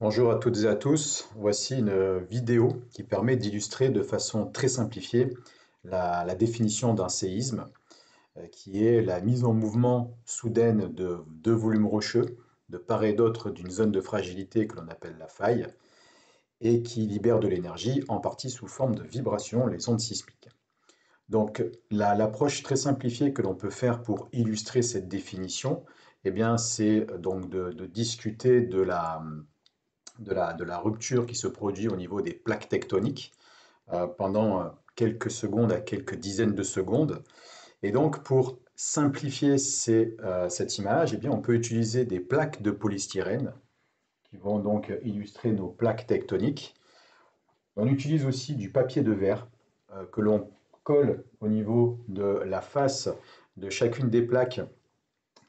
Bonjour à toutes et à tous. Voici une vidéo qui permet d'illustrer de façon très simplifiée la définition d'un séisme, qui est la mise en mouvement soudaine de deux volumes rocheux, de part et d'autre d'une zone de fragilité que l'on appelle la faille, et qui libère de l'énergie, en partie sous forme de vibrations, les ondes sismiques. Donc, l'approche très simplifiée que l'on peut faire pour illustrer cette définition, eh bien, c'est donc de discuter de la rupture qui se produit au niveau des plaques tectoniques pendant quelques secondes à quelques dizaines de secondes. Et donc, pour simplifier cette image, eh bien, on peut utiliser des plaques de polystyrène qui vont donc illustrer nos plaques tectoniques. On utilise aussi du papier de verre que l'on colle au niveau de la face de chacune des plaques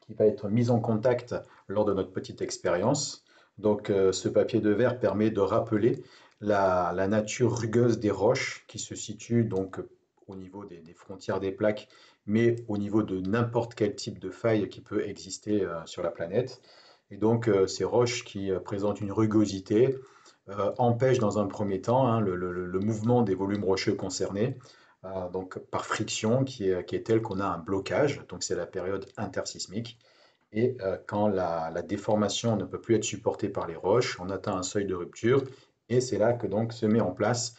qui va être mise en contact lors de notre petite expérience. Donc ce papier de verre permet de rappeler la nature rugueuse des roches qui se situent donc au niveau des frontières des plaques, mais au niveau de n'importe quel type de faille qui peut exister sur la planète. Et donc ces roches qui présentent une rugosité empêchent dans un premier temps le mouvement des volumes rocheux concernés, donc par friction qui est telle qu'on a un blocage, donc c'est la période intersismique. Et quand la déformation ne peut plus être supportée par les roches, on atteint un seuil de rupture, et c'est là que donc se met en place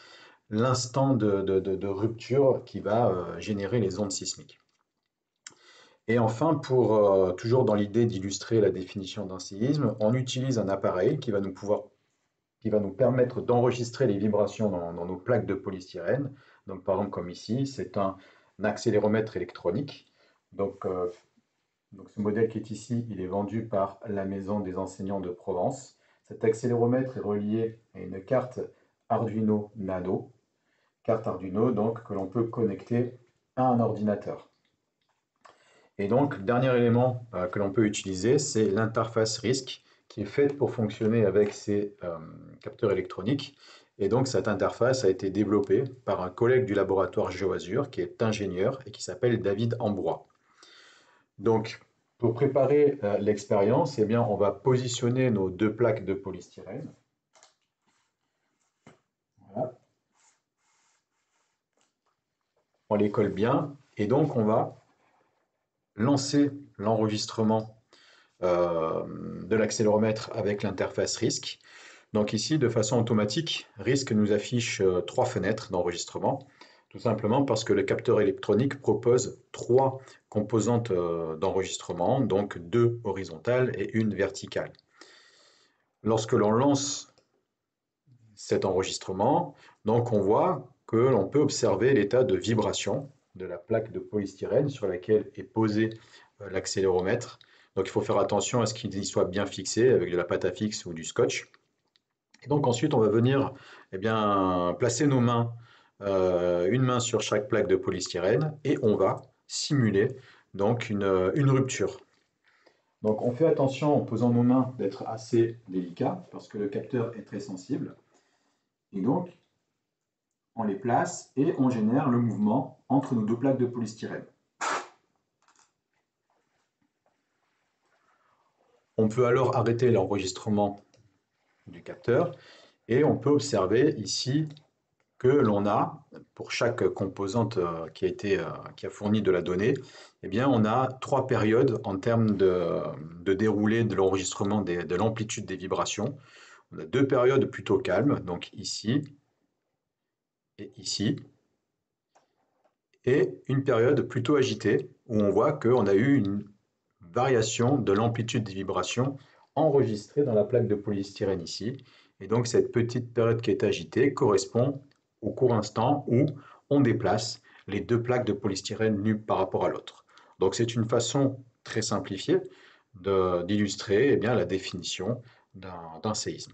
l'instant de rupture qui va générer les ondes sismiques. Et enfin, toujours dans l'idée d'illustrer la définition d'un séisme, on utilise un appareil qui va nous permettre d'enregistrer les vibrations dans nos plaques de polystyrène. Donc par exemple comme ici, c'est un accéléromètre électronique. Donc ce modèle qui est ici, il est vendu par la Maison des enseignants de Provence. Cet accéléromètre est relié à une carte Arduino Nano, carte Arduino donc que l'on peut connecter à un ordinateur. Et donc, le dernier élément que l'on peut utiliser, c'est l'interface RISC qui est faite pour fonctionner avec ces capteurs électroniques. Et donc, cette interface a été développée par un collègue du laboratoire GeoAzur qui est ingénieur et qui s'appelle David Ambrois. Donc, pour préparer l'expérience, eh bien, on va positionner nos deux plaques de polystyrène. Voilà. On les colle bien et donc on va lancer l'enregistrement de l'accéléromètre avec l'interface RISC. Donc ici, de façon automatique, RISC nous affiche trois fenêtres d'enregistrement, tout simplement parce que le capteur électronique propose trois composantes d'enregistrement, donc deux horizontales et une verticale. Lorsque l'on lance cet enregistrement, donc on voit que l'on peut observer l'état de vibration de la plaque de polystyrène sur laquelle est posé l'accéléromètre. Donc il faut faire attention à ce qu'il y soit bien fixé avec de la pâte à fixe ou du scotch. Et donc ensuite on va venir placer nos mains, une main sur chaque plaque de polystyrène, et on va simuler donc une rupture. Donc on fait attention en posant nos mains d'être assez délicat parce que le capteur est très sensible. Et donc on les place et on génère le mouvement entre nos deux plaques de polystyrène. On peut alors arrêter l'enregistrement du capteur et on peut observer ici que l'on a, pour chaque composante qui a fourni de la donnée, eh bien, on a trois périodes en termes de déroulé de l'enregistrement de l'amplitude des vibrations. On a deux périodes plutôt calmes, donc ici et ici, et une période plutôt agitée, où on voit qu'on a eu une variation de l'amplitude des vibrations enregistrée dans la plaque de polystyrène ici. Et donc cette petite période qui est agitée correspond au court instant où on déplace les deux plaques de polystyrène l'une par rapport à l'autre. Donc c'est une façon très simplifiée d'illustrer la définition d'un séisme.